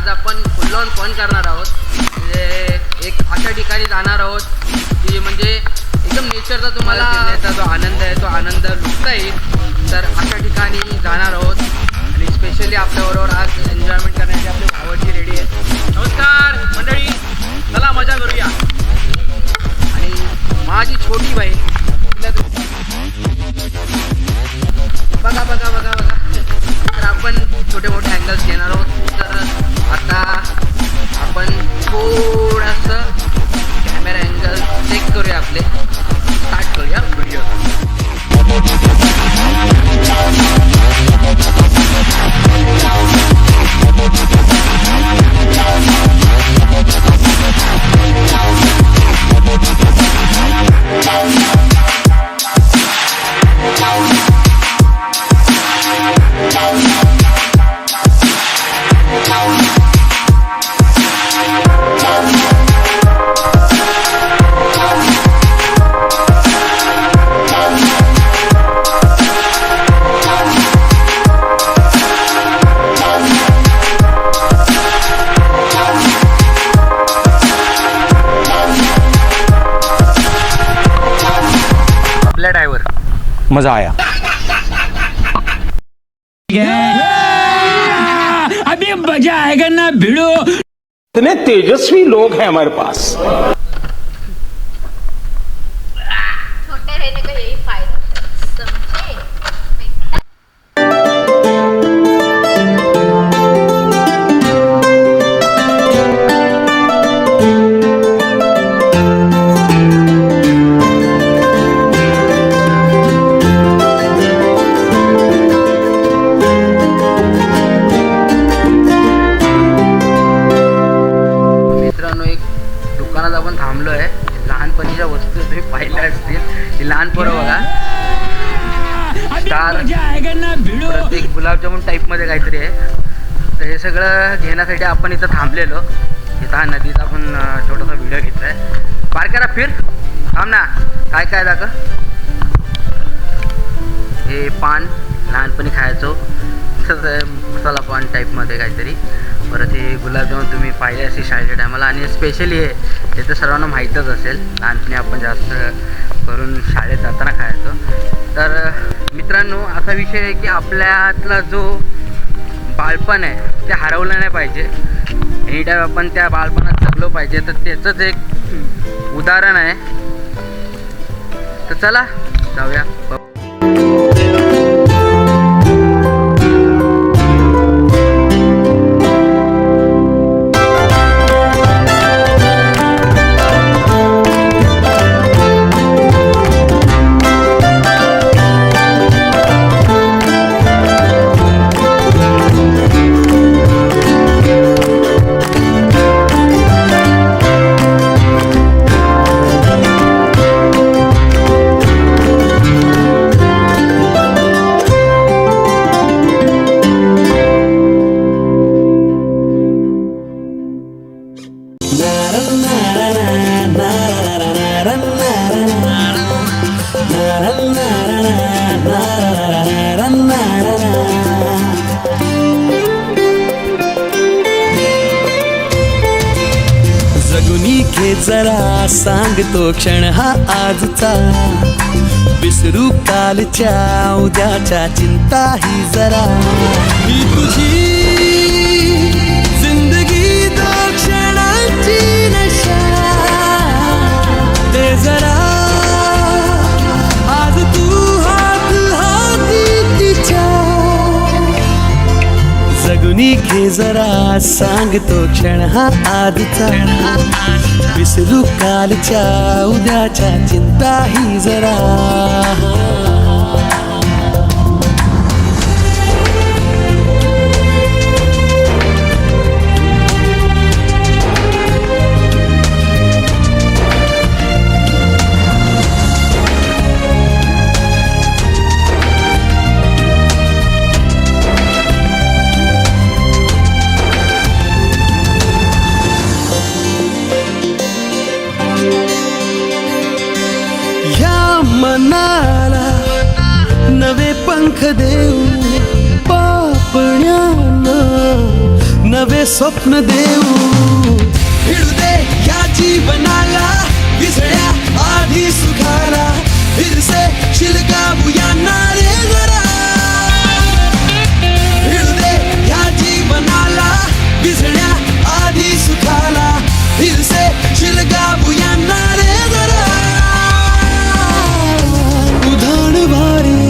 आज आपण फुल on fun करणार आहोत. म्हणजे एक अशा ठिकाणी जाणार आहोत की म्हणजे एकदम नेचरचा तुम्हाला फिरण्याचा जो आनंद आहे तो आनंद लुटता येईल. तर अशा ठिकाणी जाणार आहोत आणि स्पेशली आपल्याबरोबर आज एन्जॉयमेंट करण्याची आपली भावची रेडी आहे. नमस्कार मंडळी, चला मजा करूया. आणि माझी छोटी बहीण बघा बघा बघा बघा. तर आपण छोटे मोठे अँगल्स घेणार आहोत. तर आता आपण थोडंसं कॅमेरा अँगल चेक करूया, आपले स्टार्ट करूया व्हिडिओ. ड्राइवर मजा आया. अभी मजा आएगा ना भिड़ो. इतने तेजस्वी लोग हैं हमारे पास. छोटे रहने का यही फायदा है, समझे. आपण थांबलो आहे. लहानपणीच्या वस्तू तुम्ही पाहिल्या असतील. ही लहान पोरं बघा, स्टार परत एक गुलाबजामुन टाईपमध्ये काहीतरी आहे. तर हे सगळं घेण्यासाठी आपण इथं थांबलेलो. इथं हा नदीचा आपण छोटासा व्हिडिओ घेतला आहे. बारक्याला फिर थांब ना. काय काय दाखव. हे पान लहानपणी खायचो, मसाला पान टाईपमध्ये काहीतरी. परत हे गुलाबजामुन तुम्ही पाहिले असेल शाळेच्या टायमाला. आणि स्पेशली हे तर सर्वांना माहीतच असेल, लहानपणी आपण जास्त करून शाळेत जाताना खायचो. तर मित्रांनो, असा विषय आहे की आपल्यातला जो बालपण आहे ते हरवलं नाही पाहिजे. एनी टाईम आपण त्या बालपणात जगलो पाहिजे. तर त्याचंच एक उदाहरण आहे. तर चला जाऊया. जगुनी घे जरा, सांगतो क्षण हा आजचा. विसरू कालच्या उद्याच्या चिंता ही जरा. ही तुझी जिंदगी दो क्षणाची नशा. ते जरा आज तू हात हाती तिच्या. जगुनी घे जरा, सांगतो क्षण हा आजचा. विसरू कालच्या उद्याच्या चिंता ही जरा. मनाला नवे पंख देऊ पापण्यानं, नवे नवे स्वप्न देऊ भिडू दे या जीवनाला विसळ्या आधी सुखाला फिरसे शिलगावूया रे जरा भिडू दे या जीवनाला विसळ्या आधी सुखाला फिरसे शिलगावूया रे जरा उधाण वारे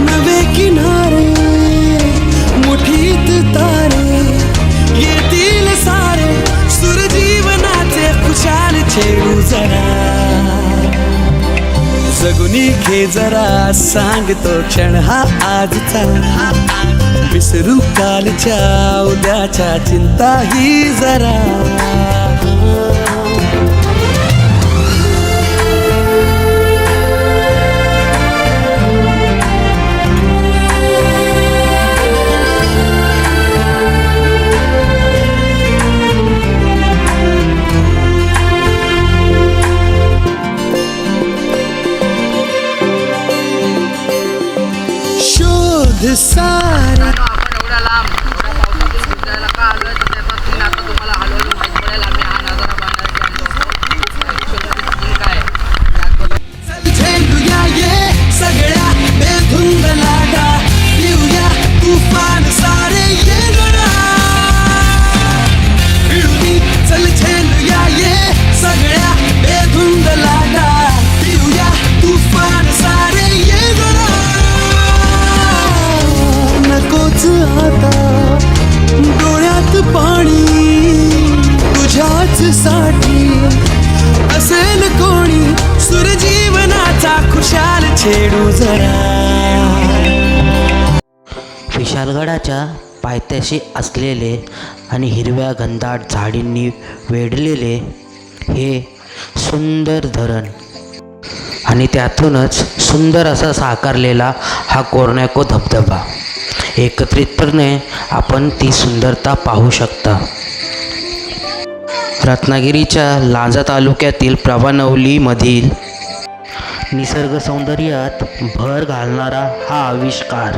नवे किनारे मुठीत तारे येतील सारे सुर जीवनाचे खुशाल छेडू जरा जगुनी घे जरा सांगतो क्षण हा आजचा विसरू कालच्या उद्याच्या चिंता ही जरा सारा आपण एवढ्या लांब एवढ्या पावसातून फिरायला का आलोय तर त्याचा सीन आता तुम्हाला हळूहळू माहीत पडेल. आम्ही हा नजारा बांधायचे काय झेंडूया ये सगळ्या बेधुंद लाटा लिहूया तुफान सारे ये जरा भिडूनी चल झेंडूया ये सगळ्या बेधुंद लाटा लिहूया तुफान सारे ये जरा नकोच आता डोळ्यात पाणी तुझ्याच साठी असेल कोणी सुर जीवनाचा खुशाल छेडू जरा विशालगडाच्या पायथ्याशी असलेले आणि हिरव्या घनदाट झाडींनी वेढलेले हे सुंदर धरण आणि त्यातूनच सुंदर असा साकारलेला हा कोरण्याको धबधबा एकत्रितपणे आपण ती सुंदरता पाहू शकता. रत्नागिरीच्या लांजा तालुक्यातील प्रभानवलीमधील निसर्ग सौंदर्यात भर घालणारा हा आविष्कार.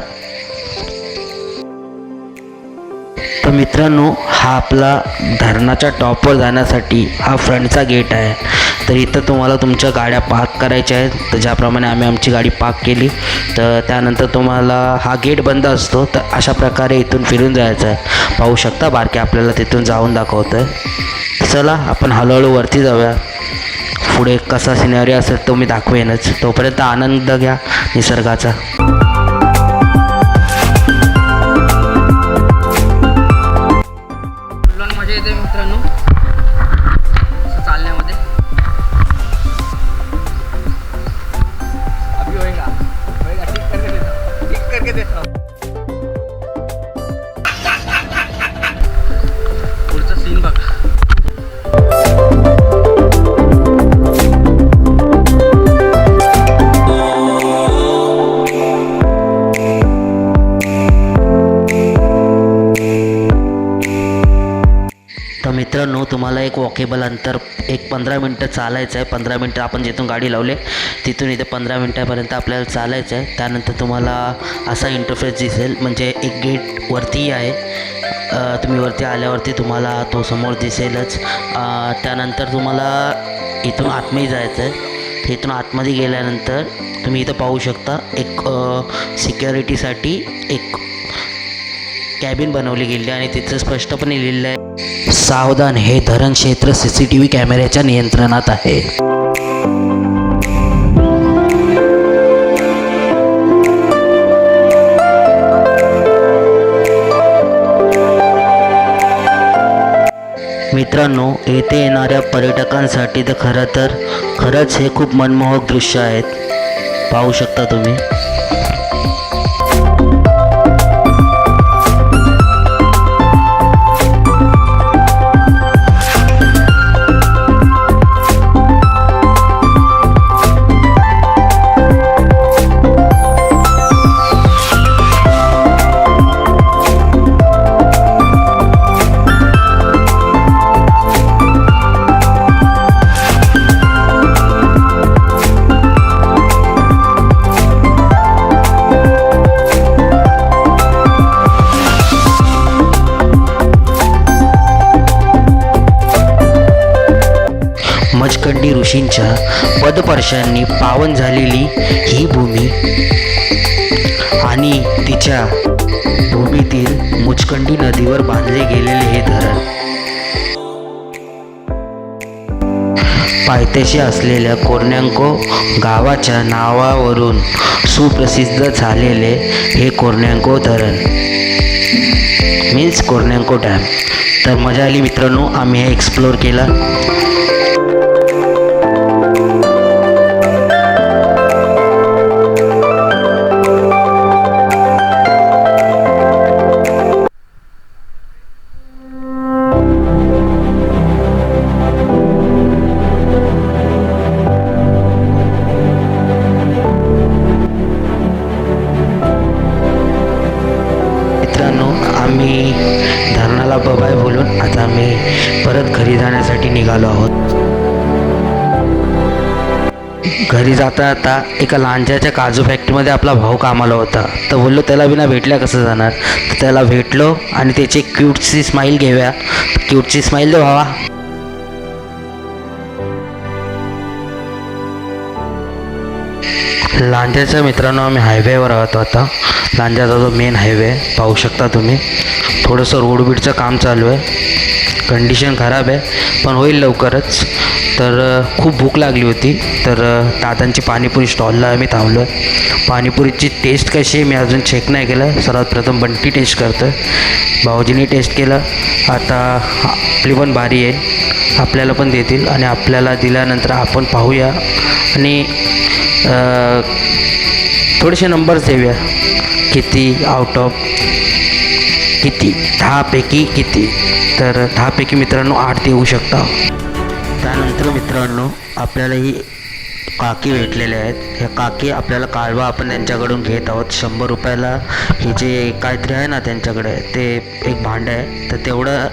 तर मित्रांनो, हा आपला धरणाच्या टॉपवर जाण्यासाठी हा फ्रंटचा गेट आहे. तर इथं तुम्हाला तुमच्या गाड्या पार्क करायच्या आहेत. तर ज्याप्रमाणे आम्ही आमची गाडी पार्क केली तर त्यानंतर तुम्हाला हा गेट बंद असतो. तर अशा प्रकारे इथून फिरून जायचं आहे. पाहू शकता बारके आपल्याला तिथून जाऊन दाखवतं आहे. चला आपण हळूहळू वरती जाऊया. पुढे कसा सिनेरी असेल तो मी दाखवेनच. तोपर्यंत आनंद घ्या निसर्गाचा. मजा येते मित्रांनो चालण्यामध्ये. अभी होएगा ठीक करके देता पुढचा सीन बघा. तर मित्रांनो, तुम्हाला एक वॉकेबल अंतर एक 15 मिनटं चालायचं आहे. 15 मिनटं आपण जिथून गाडी लावले तिथून इथे 15 मिनटापर्यंत आपल्याला चालायचं आहे. त्यानंतर तुम्हाला असा इंटरफेस दिसेल, म्हणजे एक गेट वरती आहे. तुम्ही वरती आल्यावरती तुम्हाला तो समोर दिसेलच. त्यानंतर तुम्हाला इथून आतमध्ये जायचं आहे. इथून आतमध्ये गेल्यानंतर तुम्ही इथं पाहू शकता एक सिक्युरिटीसाठी एक कॅबिन बनवली गेली आणि तिथं स्पष्टपणे लिहिलं आहे, सावधान, हे धरण क्षेत्र CCTV कॅमेऱ्याच्या नियंत्रणात आहे. मित्रांनो, येथे येणाऱ्या पर्यटकांसाठी तर खरंच हे खूप मनमोहक दृश्य आहेत. पाहू शकता तुम्ही. मार्कंडी ऋषींच्या पदपर्शांनी पावन झालेली ही भूमी आणि तिच्या भूमीतील मुचकंडी नदीवर बांधले गेलेले हे धरण, पायथ्याशी असलेल्या कोर्न्यांको गावाच्या नावावरून सुप्रसिद्ध झालेले हे कोर्न्यांको धरण मीन्स कोर्न्यांको डॅम. तर मजा आली मित्रांनो, आम्ही हे एक्सप्लोअर केला. मित्रांनो, आम्ही धरणाला बबाय बोलून आता आम्ही परत घरी जाण्यासाठी निघालो आहोत. घरी जाता जाता एका लांजाच्या काजू फॅक्टरीमध्ये आपला भाऊ कामाला होता. तर बोललो त्याला बिना भेटल्या कसं जाणार, तर त्याला भेटलो आणि त्याची क्यूटची स्माईल घेऊया. क्यूटची स्माईल दे भावा. लांजाच्या मित्रांनो आम्ही हायवेवर आहोत आता. लांजाचा जो मेन हायवे पाहू शकता तुम्ही. थोडंसं रोड बीडचं काम चालू आहे, कंडिशन खराब आहे पण होईल लवकरच. तर खूप भूक लागली होती, तर दादांची पाणीपुरी स्टॉलला आम्ही थांबलो आहे. पाणीपुरीची टेस्ट कशी आहे मी अजून चेक नाही केलं. सर्वात प्रथम बंटी टेस्ट करतो आहे, भाऊजींनी टेस्ट केलं. आता आपली पण बारी आहे, आपल्याला पण देतील आणि आपल्याला दिल्यानंतर आपण पाहूया आणि थोडेसे नंबर्स देऊया. किती आउट ऑफ किती, 10पैकी किती. तर 10पैकी मित्रांनो 8 देऊ शकता. त्यानंतर मित्रांनो आपल्याला ही काकी भेटलेले आहेत. ह्या काकी आपल्याला कालवा आपण त्यांच्याकडून घेत आहोत. 100 रुपयाला हे जे काहीतरी आहे ना त्यांच्याकडे ते एक भांडं आहे, तर तेवढं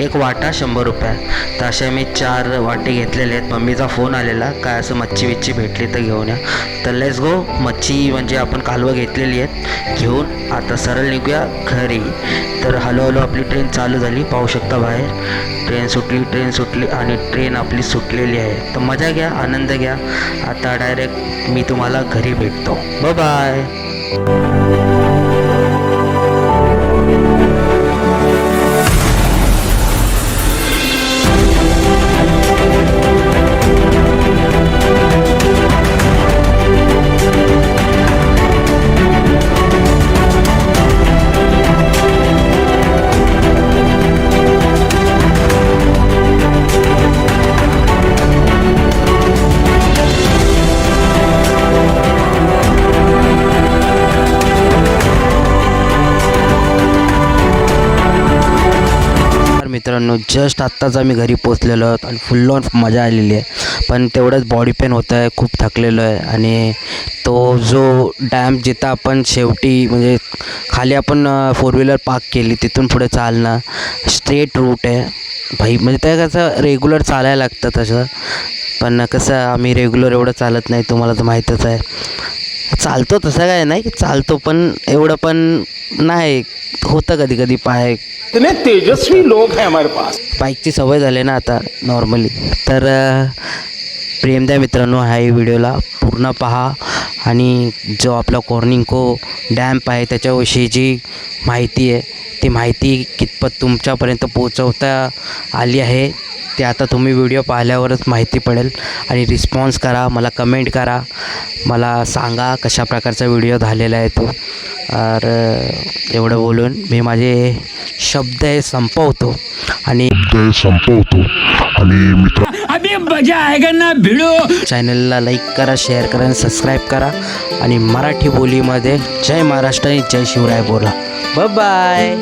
एक वाटा 100 रुपये. तर असे मी 4 वाटे घेतलेले आहेत. मम्मीचा फोन आलेला काय असं मच्छी बिच्छी भेटली तर घेऊन या. तर लेट्स गो. मच्छी म्हणजे आपण कालवं घेतलेली आहेत घेऊन आता सरळ निघूया घरी. तर हळूहळू आपली ट्रेन चालू झाली, पाहू शकता बाहेर ट्रेन सुटली आणि ट्रेन आपली सुटलेली आहे. तर मजा घ्या, आनंद घ्या. आता डायरेक्ट मी तुम्हाला घरी भेटतो. Bye bye. मित्रांनो जस्ट आत्ताच आम्ही घरी पोचलेलो आहोत आणि फुल ऑन मजा आलेली आहे. पण तेवढंच बॉडी पेन होतं आहे, खूप थकलेलो आहे. आणि तो जो डॅम जिथं आपण शेवटी म्हणजे खाली आपण 4 व्हीलर पार्क केली तिथून पुढे चालणं स्ट्रेट रूट आहे भाई. म्हणजे त्या कसं रेग्युलर चालायला लागतं तसं, पण कसं आम्ही रेग्युलर एवढं चालत नाही, तुम्हाला तर माहीतच आहे. चालतो तसं काय नाही, चालतो पण एवढं पण नाही होतं कधी कधी पाय. इतने तेजस्वी लोग हैं हमारे पास. बाईकची सवय झाली ना आता नॉर्मली. तर प्रेम द्या मित्रांनो, ह्या व्हिडिओला पूर्ण पहा आणि जो आपला कोर्निंको डॅम्प आहे त्याच्याविषयी जी माहिती आहे ती माहिती कितपत तुमच्यापर्यंत पोचवता आली आहे ते आता तुम्ही व्हिडिओ पाहिल्यावरच माहिती पडेल. आणि रिस्पॉन्स करा, मला कमेंट करा, मला सांगा कशा प्रकारचा व्हिडिओ झालेला आहे तो. तर एवढं बोलून मी माझे शब्द हे संपवतो आणि मित्र अभी मजा आएगा ना भिड़ो. चॅनलला लाईक करा, शेअर करा आणि सबस्क्राईब करा. आणि मराठी बोलीमध्ये जय महाराष्ट्र आणि जय शिवराय बोला. Bye bye.